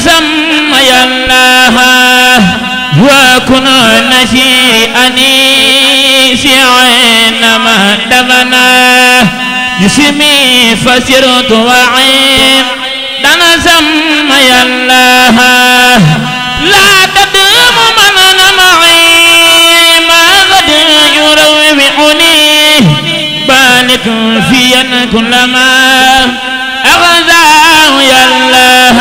سمي الله وكن نشيئني سعينما دفنا جسمي فسرت وعين دنا سمي الله لا تدوم من معي ما غد يروعني بالك فيا كلما أغزاه يا الله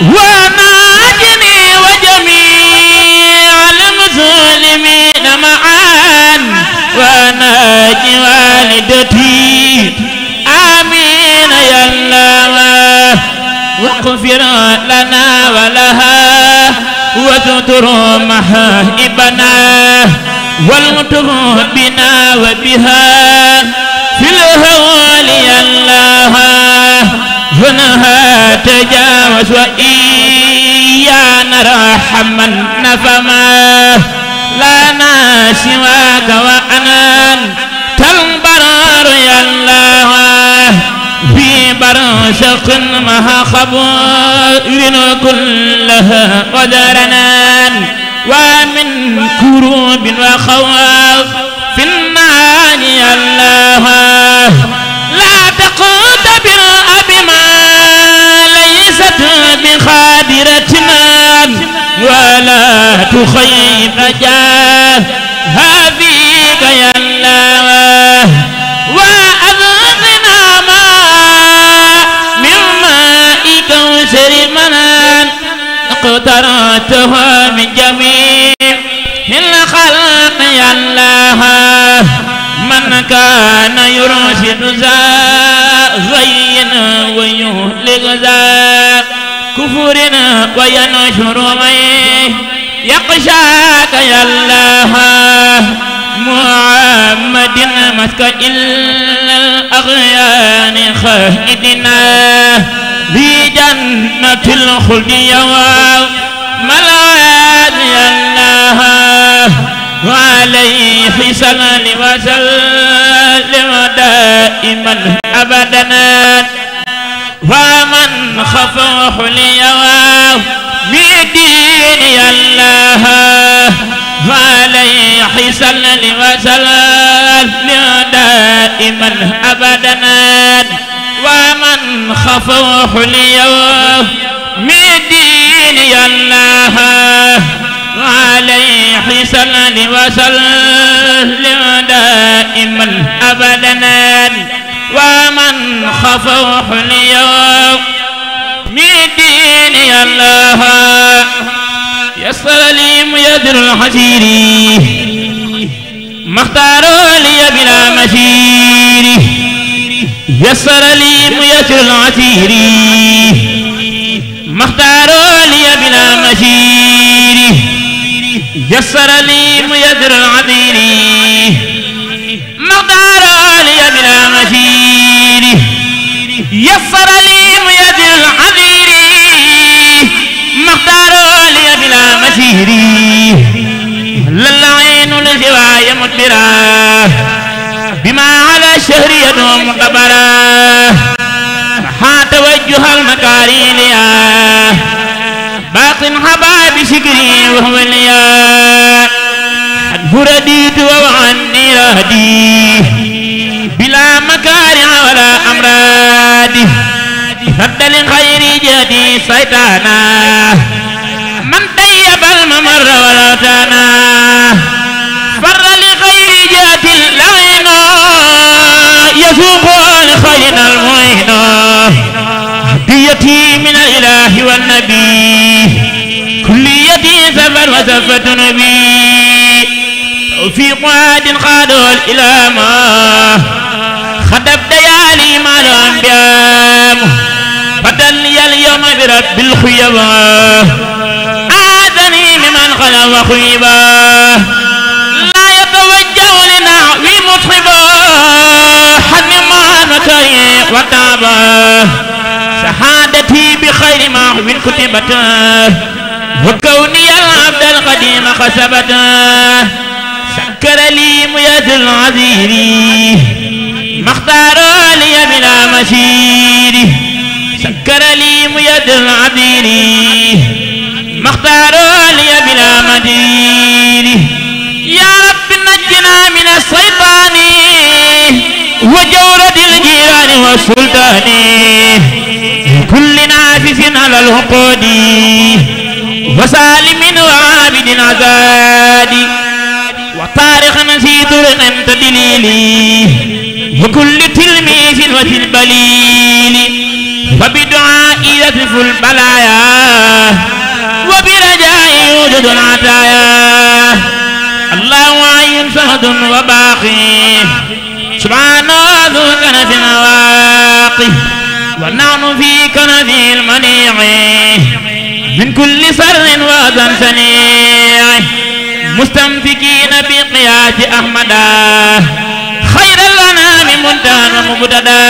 وناجني وجميع المسلمين معا وناجي والدتي آمين يا الله واغفر لنا ولها وستر محائبنا والمطر بنا وبها في الهول يا الله هنها تجاوز وإيانا رحما نفما لنا سواك وأنان تنبرر يا الله في برشق مها خبر كلها قدرنان ومن كروب وخواف في النار يا الله لا تقتبل بما ليست بخادرتنا ولا تخيب رجاها فيك يا الله وأذقنا ما من ماء كوثر منان اقترته من جميع الخلق يا الله من كان يرشد ذا غين ويهلك ذا كفر وينشر من يقشاك يا الله محمد مسك إلا الأغيان خائدنا بجنة الخلد يوم ملعاد يا الله وعليه صل وسلم دائما أبدا ومن خفوه اليوم بدين يا الله وعليه صل وسلم دائما أبدا ومن خفوه اليوم بدين يا الله وعليه صل وسلم دائما أبدا ومن خفوه اليوم بدين يا الله يسر لي ميسر الحسير ما اختاروا لي بلا مسير يسر لي ميسر العسير ما اختاروا لي بلا مسير يسر لي ميسر العسير ما اختاروا لي بلا مسير يسر لي ميسر العسير ما اختاروا لي بلا مسير للعين لسواي مدبرا بما على الشهر يدوم قبرا ها توجه المكارين يا باطن حباب شكري وهو ليا عنه رديت وعني رهدي بلا مكارع ولا أمراض رد لخير جدي سيطانا من طيب الممر ولوتانا فر لخير جدي العين يسوق لخير المعين هديتي من الإله والنبي كليتي سفر وسفة نبي توفيق واد خادوا الإلامة خدب ديالي مع الأنبياء فتلي اليوم برب الخيبة آذني ممن خلا وخيبة لا يتوجه لنحوي مصحبا حد ما نكي وتابا شهادتي بخير ما من كتبت وكوني العبد القديم خسبت شكر لي ميسر العذير ما اختار لي بلا مسير سكر لي ميد العبير ما اختاروا لي بلا مدير يا رب نجنا من الشيطان وجورة الجيران والسلطان كل نافس على العقود وسالم وعابد عزاد وطارق في طرق تدليلي وكل تلميذ وفي البليل وبدعائي يصف البلايا وبرجائي يوجد العطايا الله عين صمد وباقي سبحانه ذو كنف واقي ونحن في كنف المنيع من كل سر وذن سنيع مستمسكين بقياس أحمدا خير الأنام منتهى ومبتدا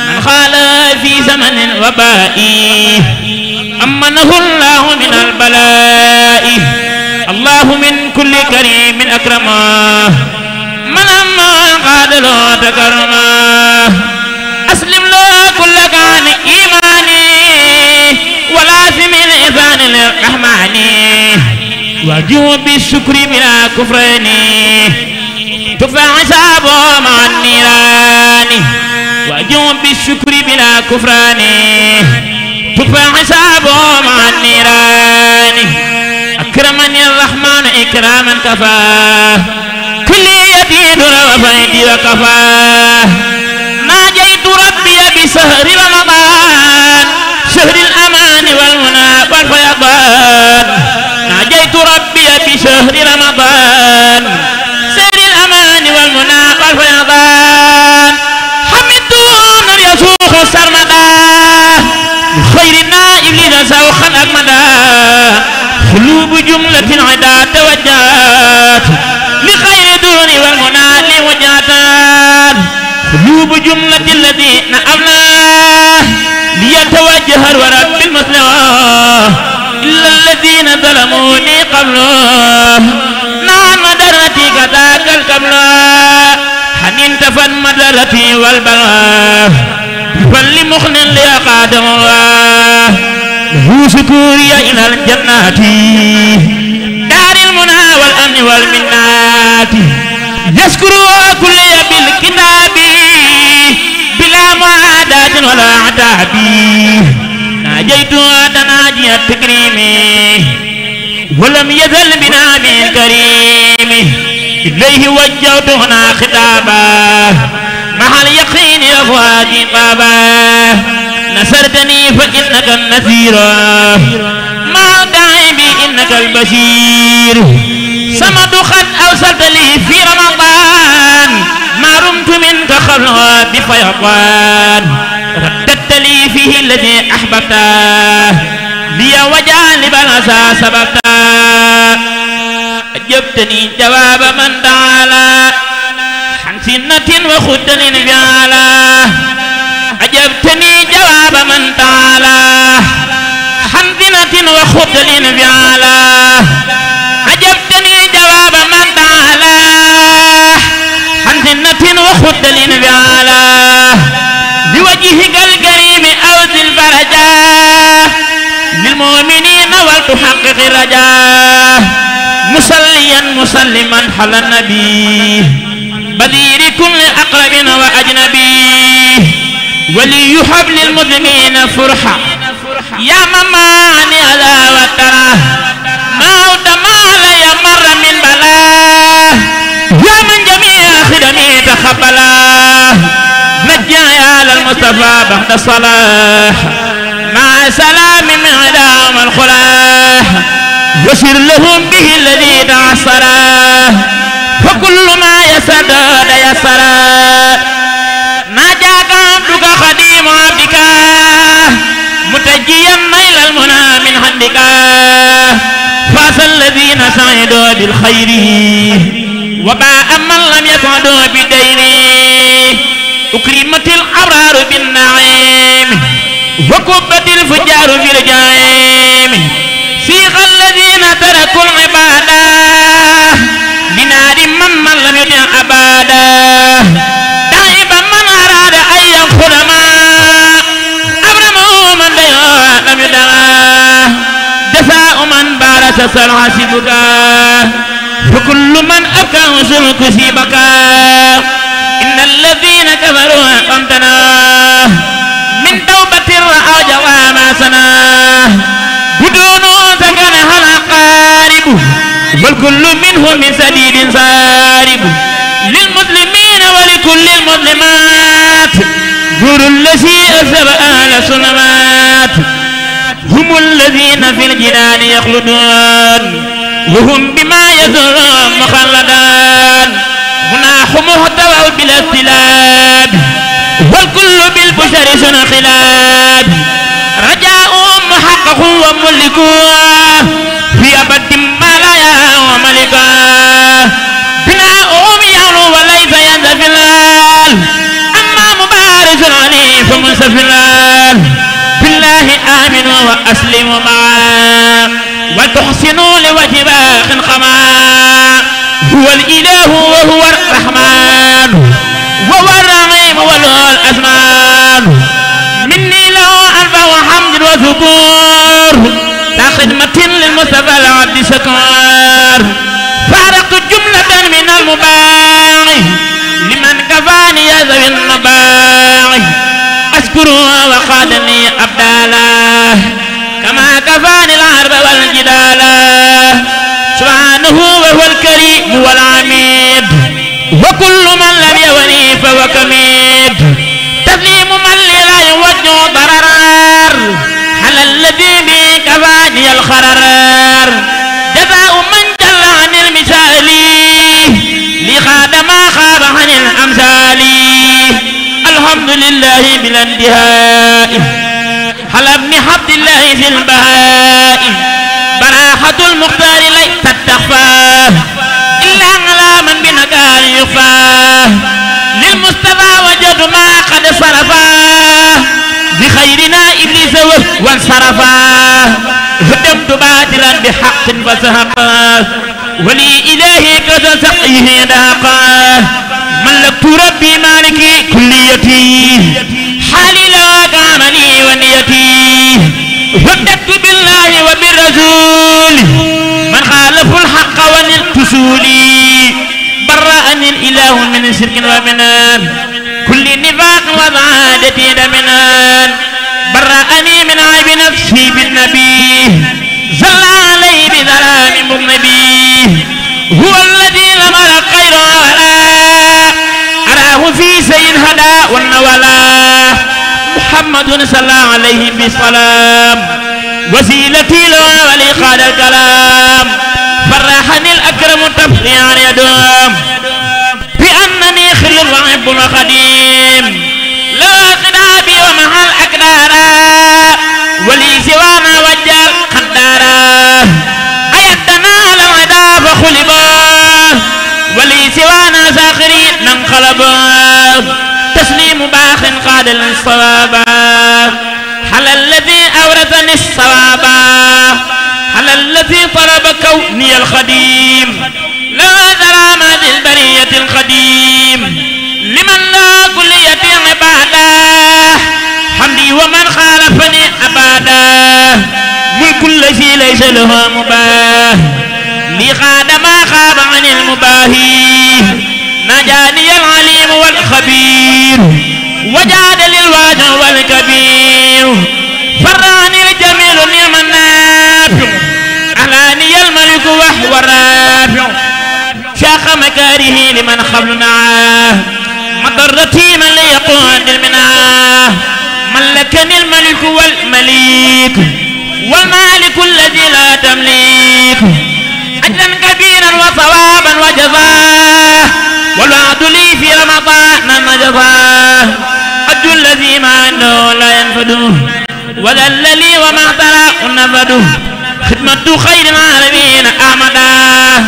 من خال في زمن وباء أمنه الله من البلاء الله من كل كريم أكرمه من أما قاد له تكرمه أسلم له كل كان إيماني ولازم الإذان للرحمن واجه بالشكر بلا كفران تفع حسابه مع النيران واجه بالشكر بلا كفران تفع حسابه مع النيران أكرمني الرحمن إكراما كفاه كل يدين وفيدي وكفاه ناجيت ربي بسهر رمضان شهر الأمان والمنى والفيضان ناجيت ربي بشهر رمضان شهر الأمان والمنى والفيضان حمدون يسوق سرمدا بخير النائب لنسوخا أكمدا قلوب جملة عدا توجهات لخير دون والمنى لوجهات قلوب جملة الذين أبلاه ليتوجه الورى بالمسلمة إلا الذين ظلموني قبله نعم مدرتي كذاك الكبلة حنين تفن مدرتي والبلاء بفل مخن ليقاد الله له سكوري إلى الجنات دار المنى والأمن والمنات يذكرها كل بالكتاب بلا معاداة ولا عتاب ناجيتها تناجي التكريم ولم يزل بنا من كريم إليه وجهت هنا خطابا مع اليقين أفواجي قابا نصرتني فإنك النذير مع الداعب إنك البشير صمد قد أوصلت لي في رمضان ما رمت منك خلوة بفيضان رددت لي فيه الذي أحببته لي وجانب العسى سببته أجبتني جواب من تعالى عن سنة وخدل فعلا أجبتني جواب من تعالى عن سنة وخدل فعلا أجبتني جواب من تعالى عن سنة وخدل فعلا بوجهك الكريم أوزي الفرجا للمؤمنين ولتحقق الرجاء مصليا مسلما حل النبي بذير كل أقرب وأجنبي وليحب للمسلمين فرحة يا مماني على وترى موت ما لا يمر من بلاه يا من جميع خدمي تقبلا نجا على المصطفى بعد الصلاح مع سلام من عدام الخلاح وسر لهم به الذي تعصرا فكل ما يسدد يسرا ناجاك عبدك خديم عبدك متجيا نيل المنى من عندك فاز الذين سعدوا بالخير وباء من لم يسعدوا بالدين أكرمت الأبرار بالنعيم وكبت الفجار في الجحيم سيق الذين تركوا العبادة لنار من لم يطع أبدا دائما من أراد أن يدخل ما تسل حسبك فكل من أبكى سلك سيبك إن الذين كفروا أقمتنا من توبة رأوا جواما سنا بدون سكنها الأقارب والكل منهم من سديد سارب للمسلمين ولكل المسلمات جور الذي أسب أهل سلمات هم الذين في الجنان يخلدون وهم بما يزرون مخلدان مناح محتوى بلا استلاب والكل بالبشر سن خلاب رجاؤهم محقق وملكوا في أبد ما لا يرى ملكا بناؤهم يعلو وليس ينزفلال أما مبارز عليه فمنسفلال بالله آمنوا وأسلموا معا وتحسنوا لوجه باق خما هو الإله وهو الرحمن وهو الرحيم وله الأزمان مني له أنفع حمد وذكور كخدمة للمصطفى العبد شكور فارقت جملة من المباعي لمن كفاني ذوي النباعي أشكره وقادني أبدالا كما كفاني العرب والجدالا سبحانه وهو الكريم والعميد وكل من لم يوني فهو كميد تسليم من لا يوجه ضرر على الذي به كفاني الخرر جزاء من جل عن المثال لخاد ما خاب عن الأمثال الحمد لله بلا انتهاء على ابن عبد الله في البهاء براحة المختار ليست تخفى إلا على من بنكار يخفى للمصطفى وجد ما قد صرفا بخيرنا إبليس وانصرفا هدمت باطلا بحق فسهقا ولي إلهي كذا سقيه داقا ملكت ربي مالكي كليتي حالي لك عملي ونيتي وابدأت بالله وبالرسول من خالف الحق ونلت سولي برأني الإله من شرك ومن كل نفاق وضعادتي دمنا برأني من عيب نفسي بالنبي زل علي بظلام مغنبي هو الذي لمر خير ولا أراه في سيد هدى والنولا محمد صلى الله عليه بسلام وسيلتي له ولي قال الكلام فرحني الأكرم تفريعا يدوم بأنني خل الرعب وخديم لا خدابي ومع الأكدارا ولي سوانا وجال قدارا أيدنا للعدا فخلبا ولي سوانا ساخرين ننقلبا تسليم باخ قادل الصوابا على الذي أورثني الصوابا على الذي طلب كوني الخديم لا ظلامات البرية القديم لمن لا كلية عبادة حمدي ومن خالفني أبدا ملك الذي ليس له مباه لغاد ما خاب عن المباهي نجاني العليم والخبير وجاد للواجه والكبير فراني الجميل نعم النافع أهلاني الملك وهو الرافع شاخ مكاره لمن قبلنا مضرتي من ليقود المناه ملكني الملك والمليك والمالك الذي لا تمليك أجرا كبيرا وصوابا وجزاه والوعد لي في رمضان نجزاه أجر الذي ما عنده لا ينفده وذل لي وما اعترى نفده خدمة خير العالمين أحمدا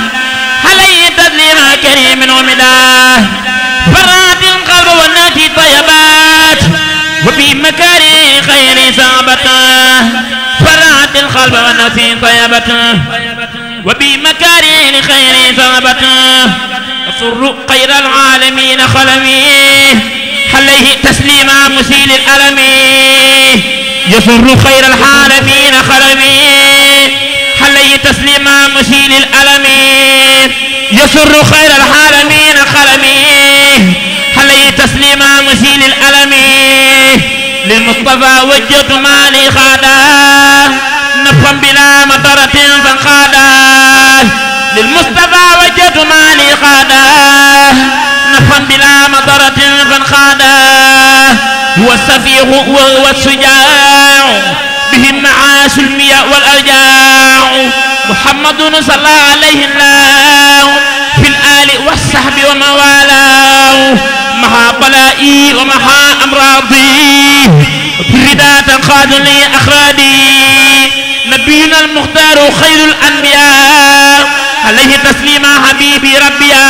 عليه تسليم كريم ومداه فرات القلب والناتي طيبات وبمكاره خير صعبته فرات القلب والناتي طيبته وبمكاره خير صعبته يسر خير العالمين خلمي عليه تسليم مسيل الألم يسر خير العالمين خلمي عليه تسليم مسيل الألمين يسر خير العالمين خلمي عليه تسليما مسيل الألمين للمصطفى وجهت مالي خادا نفا بلا مطرة فانخادا للمصطفى وجهت مالي خادا نفا بلا مطرة فانخادا هو السفيه وهو الشجاع به النعاس المياه والأرجاع محمد صلى عليه الله في الآل والصحب وموالاه مع بلائي ومع أمراضي بردا تنقاد لي أخرادي نبينا المختار خير الأنبياء عليه تسليما حبيبي ربيا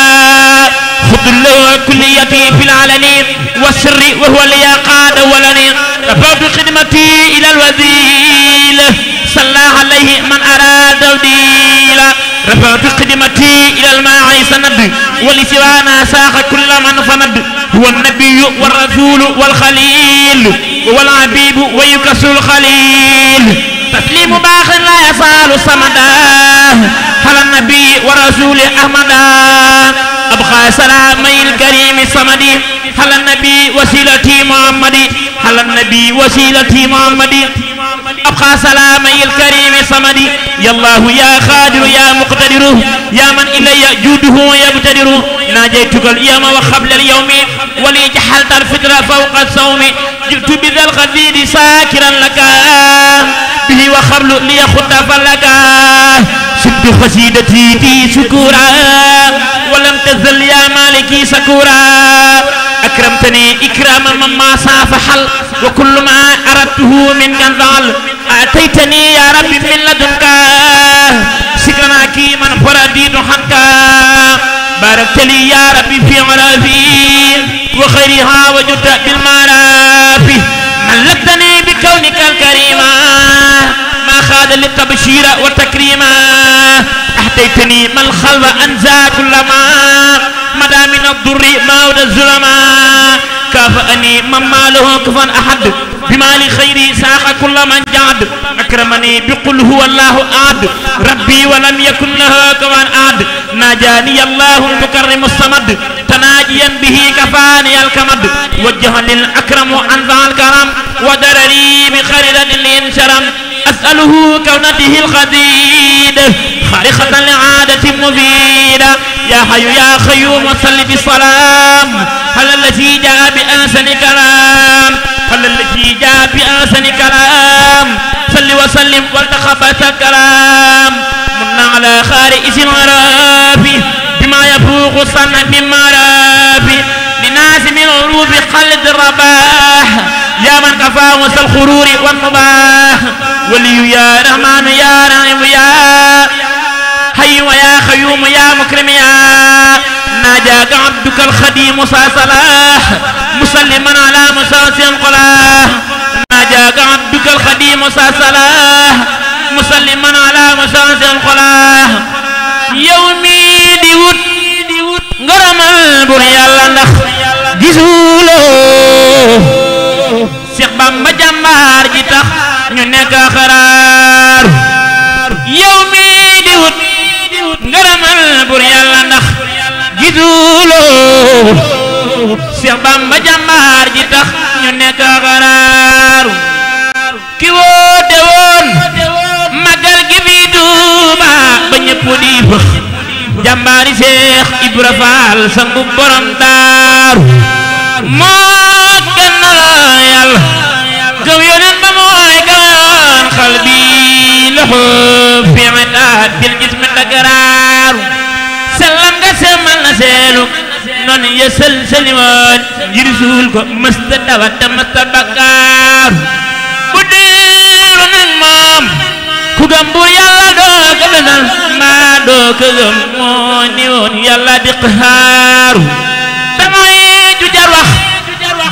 خذ له كليتي في العلن والسر وهو لي قاد ولني رفعت خدمتي إلى الوزيل صلى عليه من أراد وديلا رفعت خدمتي إلى الماء سند ولسوانا ساق كل من فند هو النبي والرسول والخليل والعبيب ويكسر الخليل تسليم باخ لا يزال صمدا على النبي ورسول أحمدا أبقى سلامي الكريم الصمدي على النبي وسيلتي محمدي على النبي وسيلتي محمدي أبقى سلامي الكريم الصمدي يا الله يا قادر يا مقتدر يا من إلي جوده يبتدر ناجيتك اليوم وقبل اليوم ولي جحلت الفكر فوق الصوم جئت بذا الخديد ساكرا لك به وخبل لي خطف لك سد خسيدتي في شكورا ولم تزل يا مالكي سكورا أكرمتني إكراما مما سافحل وكل ما أردته منك انفعل أتيتني يا ربي من لدنك سكرنا كيما فرديت عنك باركت لي يا ربي في عرافي وخيرها وجدت بالمعرافي ملكتني بكونك الكريم ما خاد للتبشير والتكريما أهديتني ما الخلو أنزى كل ما مدى من الضر ماود الظلما كافأني مما له كفا أحد بما لخيري ساق كل من جاد أكرمني بقل هو الله أحد ربي ولم يكن له كفا أحد ناجاني الله المكرم الصمد تناجيا به كفاني الكمد وجه للأكرم أنفع الكرم ودرري بخير الانشرم أسأله كونته الخديد خارقة لعادة مفيدة يا حي يا خيوم صل بالسلام على الذي جاء بأحسن كلام على الذي جاء بأحسن كلام صل وسلم والتخبت الكلام من على خارئس الغراب بما يفوق الصنع من مراب لناس من عروب خلد الرباح يا من كفاه وسط الخرور والمباح ولي يا رحمن يا رحيم يا حي ويا خيوم يا مكرم يا ناجاك عبدك الخديم صلاح مسلما على مساس القلاح ناجاك عبدك الخديم صلاح مسلما على مساس القلاح يومي ديوت ngaramal bur yàlla ndax gisuloo Seex Bamba jàmbaar ji tax ñu nekk xaraar yow mi di wut ngaramal bur yàlla ndax gisuloo Seex Bamba jàmbaar ji tax ñu nekk xaraar ki woote woon magal gi fi Tuuba ba ñëpp di fëx jàmbaari Seex Ibra Faal sangu borom daaru moo gën la yàlla gëm yoneen ba mooy gaan xal bi loxo fi metaat bil jismi dagaraaru sellam nga semmal na seelu noonu ya sëlsëliwoon ngir suul ko mësta dawat te mësta bakkaaru bu diiru nag moom ku gëm bu yàlla doo ko gënal mbaa doo ko gëm moo ni woon yàlla di xaaru te mooy ju jar wax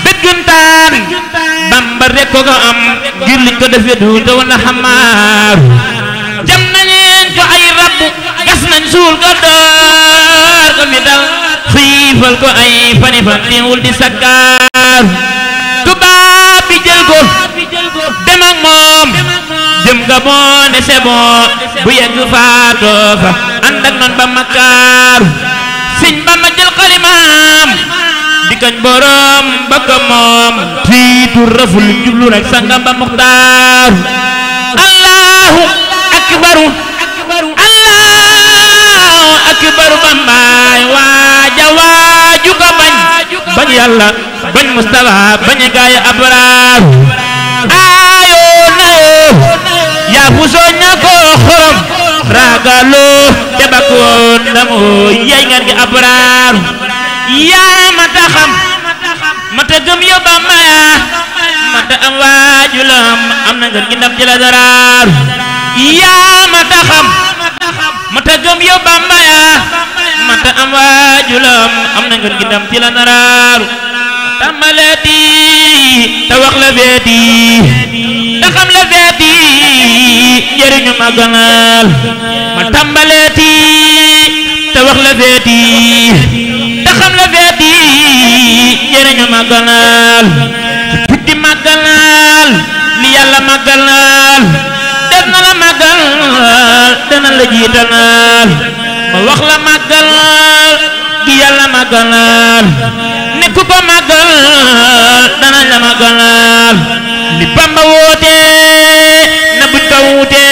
dëggantaan Bamba rek ko ko am ngir liñ ko defee du te wala xamaaru jam nañeen ko ay rabbu gas nañ suul ko door ko mi dal xiifal ko ay fani fan teewul di sakkaaru tubaab bi jël ko dem ak moom jëm nga bon ne c'est bon bu yegg faatoo fa ànd ak noon ba makkaaru sëñ Bamba jël xalimaam di kañ borom ba ko moom tiitu raful jublu rek sangam ba muxtaaru allahu akbaru allahu akbaru bambaay waaja waaju ko bañ yàlla bañ Mustafa bañ gaay abraaru aayoo nayoo yaa fusoo ñakoo xorom ragaloo te bakkoon ndamoo yey ngeen gi abraaru yaa mata xam mata gëm yow Bamba yaa mata am waajulam am na ngeen gi ndam ci la daraaru yaa mata xam mata gëm yow Bamba yaa mata am waajulam am na ngeen gi ndam ci la daraaru tàmbaleeti te wax la feeti te xam la feeti njëriñu ma gënal ma tàmbaleeti te wax la feeti te xam la feeti njëriñu ma gënal tuddi màggalal li yàlla màggalal def na la màggal dana la jiitanal ma wax la màggalal gi yàlla màggalal ne ku ko màggal dana la màggalal li Bamba woote na buñ ko wuute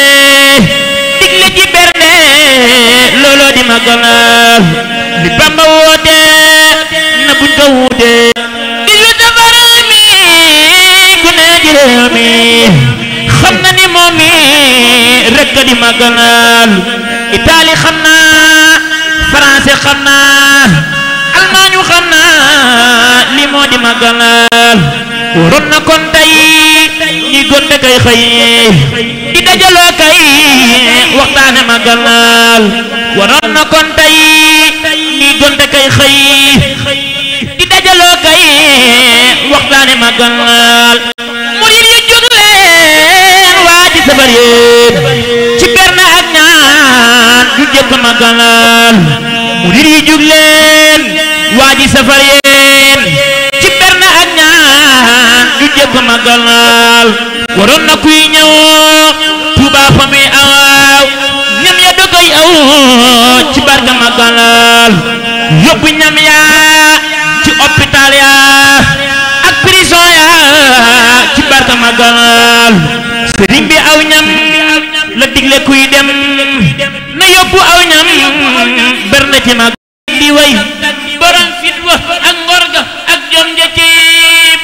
digle ji berne looloo di màggalal li Bamba woote na buñ ko wuute digle safara mi ku ne ji réew mi xam na ni moom mi rekk di màggalal Italie xam na français xam na almaañu xam na li moo di màggalal waroon na kon tey ñi gonte kay xëy di dajaloo kay waxtaane màggalal waroon na kon tey ñi gonte kay xëy di dajaloo kay waxtaane màggalal murid yi jóg leen waa di sabar yéen ci berne ak ñaan ju jëkk màggalal murid yi jóg leen waa ji safar yéen ci berne ak ñaan ju jëkk màggalal waroon na kuy ñëw Tuuba fa muy awaaw ñam ya da koy aw ci barka màggalal yóbbu ñam ya ci hôpital ya ak prison ya ci barka màggalal sëriñ bi aw ñam la digle kuy dem na yóbbu aw ñam berne ci màggal di way borom fit wa ak ngor ga ak jom ja ci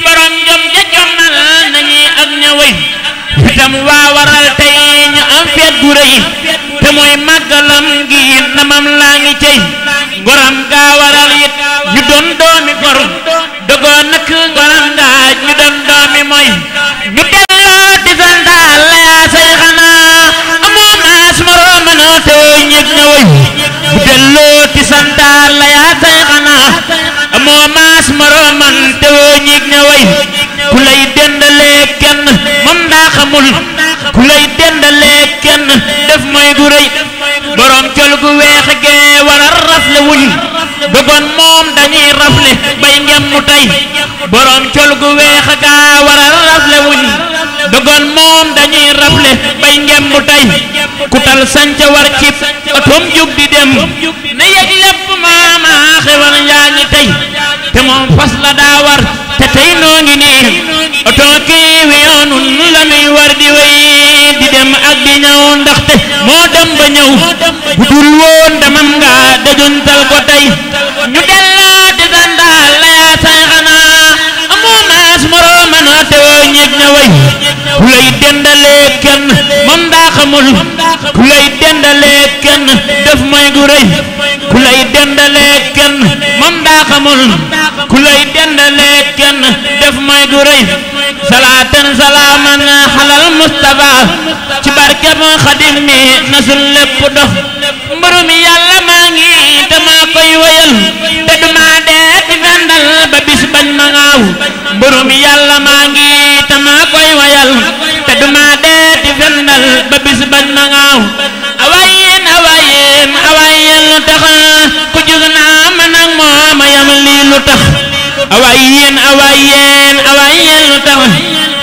borom jom ja jommal nañi ak ña way fitam waa waral tey ñu am feet gu rëy te mooy màggalam gi namam laa ngi cey ngoram gaa waral it ñu doon doomi gor dogoo nak ngoram gaa ñu doon doomi mooy ñu delloo di santaal la yaa say xanaa amoo maas moroom mënoo te ñëg ña way bu delloo di santaal la yaa say xanaa amoo maas moroom te ñëg ña way ku lay dendalee kenn moom daa xamul ku lay dendalee kenn def mooy gu rëy borom col gu weex gee waral rafle wuñ dogon moom dañuy rafle bay ngem mu tey borom col gu weex gaa waral rafle wuñ dogon moom dañuy rafle bay ngem mu tey ku tal sanca war cib otom jug di dem na yëg lépp maama xewal yaa ngi tey te moom fas la daa war te tey noo ngi nii oto kii wi yoonun la nuy war di wéy di dem ak di ñëw ndaxte moo dem ba ñëw bu dul woon damam nga dajuntal ko tey ñu delloo di sandaal la yaa say xanaa amoo maas moroomana te woo ñeeg na way ku lay dendalee kenn moom daa xamul ku lay dendalee kenn def mooy gu rëy ku lay dendalee kenn moom daa xamul ku lay dendalee kenn def mooy gu rëy salaatan salaaman xalal Mustafa ci barkeb Xadim mi nasul lépp dox mburu mi yàlla maa ngi te maa koy wéyal te duma dee di fendal ba bis bañ ma ngaaw mburu mi yàlla maa ngi te maa koy wéyal te duma dee di fendal ba bis bañ ma ngaaw awayeen awayeen awayeen lu tax ku jug naa man ak moom a yam lii lu tax awayeen awayeen awayeen lu tax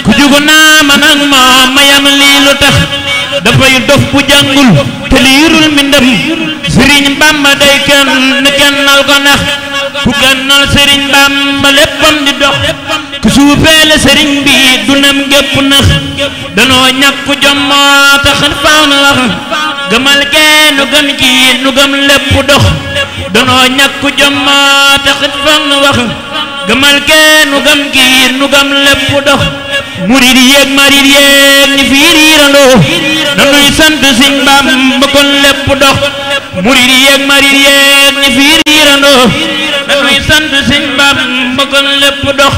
ku jugu naa man ak moom mayam lii lu tax dafay dof bu jàngul te liirul mbindam Sëriñ Bamba day kennal ko nax ku kennal Sëriñ Bamba léppam di dox ku suufeele sëriñ bi dunam gépp nax danoo ñàkk jom moo tax faaw na wax gëmal kee nu gëm ji nu gëm lépp dox danoo ñàkk jom moo tax faaw na wax gëmal kee nu gëm ji nu gëm lépp dox murid yeeg marid yeeg ñi fi riirandoo dañuy sant Sëriñ Bamba kon lépp dox murid yeeg marid yeeg ñi fi riirandoo dañuy sant Sëriñ Bamba kon lépp dox